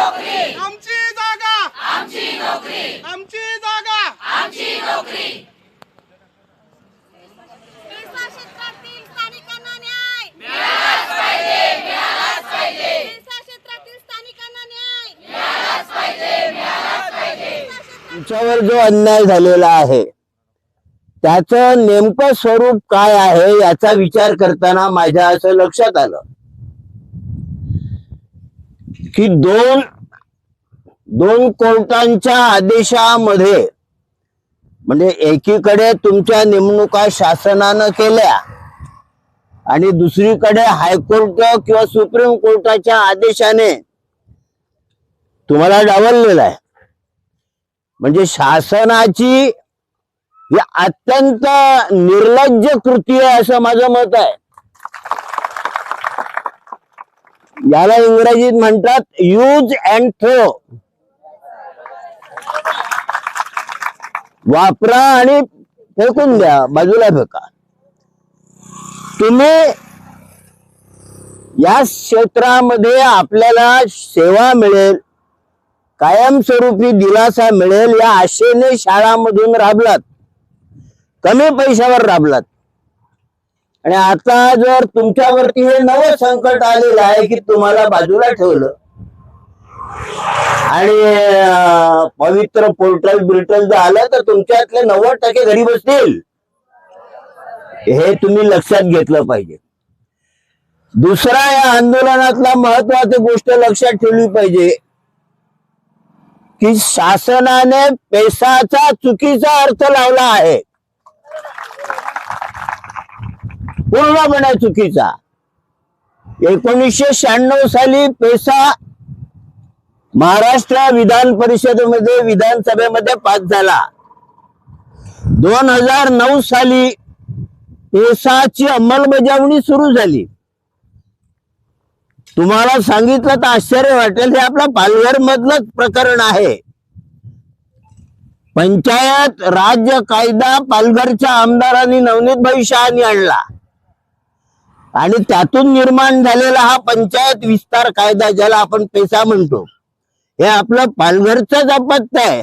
आमची जागा आमची नोकरी, आमची जागा आमची नोकरी। क्षेत्रातील स्थानिकांना न्याय मिळालाच पाहिजे, मिळालाच पाहिजे, क्षेत्रातील स्थानिकांना न्याय मिळालाच पाहिजे, मिळालाच पाहिजे। तुमच्यावर जो अन्याय झालेला आहे त्याचं नेमकं स्वरूप काय आहे याचा विचार करताना माझ्या असं लक्षात आलं की दोन कोर्टांच्या आदेशामध्ये म्हणजे एकीकडे तुमच्या नेमणुका शासनानं केल्या आणि दुसरीकडे हायकोर्ट किंवा सुप्रीम कोर्टाच्या आदेशाने तुम्हाला डावललेला आहे। म्हणजे शासनाची ही अत्यंत निर्लज्ज कृती आहे असं माझं मत आहे। याला इंग्रजीत म्हणतात यूज अँड थ्रो, वापरा आणि फेकून द्या, बाजूला फेका। तुम्ही या क्षेत्रामध्ये आपल्याला सेवा मिळेल, कायमस्वरूपी दिलासा मिळेल या आशेने शाळांमधून राबलात, कमी पैशावर राबलात आणि आता जर तुमच्यावरती हे नवं संकट आलेलं आहे की तुम्हाला बाजूला ठेवलं आणि पवित्र पोर्टल बिर्टल जर आलं तर तुमच्यातले 90% घरी बसतील, हे तुम्ही लक्षात घेतलं पाहिजे। दुसरा या आंदोलनातला महत्वाची गोष्ट लक्षात ठेवली पाहिजे की शासनाने पैशाचा चुकीचा अर्थ लावला आहे, पूर्णपणे चुकीचा। 1996 साली पैसा महाराष्ट्र विधान परिषदेमध्ये विधानसभेमध्ये पास झाला। 2009 साली पैशाची अंमलबजावणी सुरू झाली। तुम्हाला सांगितलं तर आश्चर्य वाटेल, हे आपला पालघर मधलंच प्रकरण आहे। पंचायत राज्य कायदा पालघरच्या आमदारांनी नवनीतभाई शहानी आणला आणि त्यातून निर्माण झालेला हा पंचायत विस्तार कायदा, ज्याला आपण पैसा म्हणतो, हे आपलं पालघरचंच अपत्य आहे।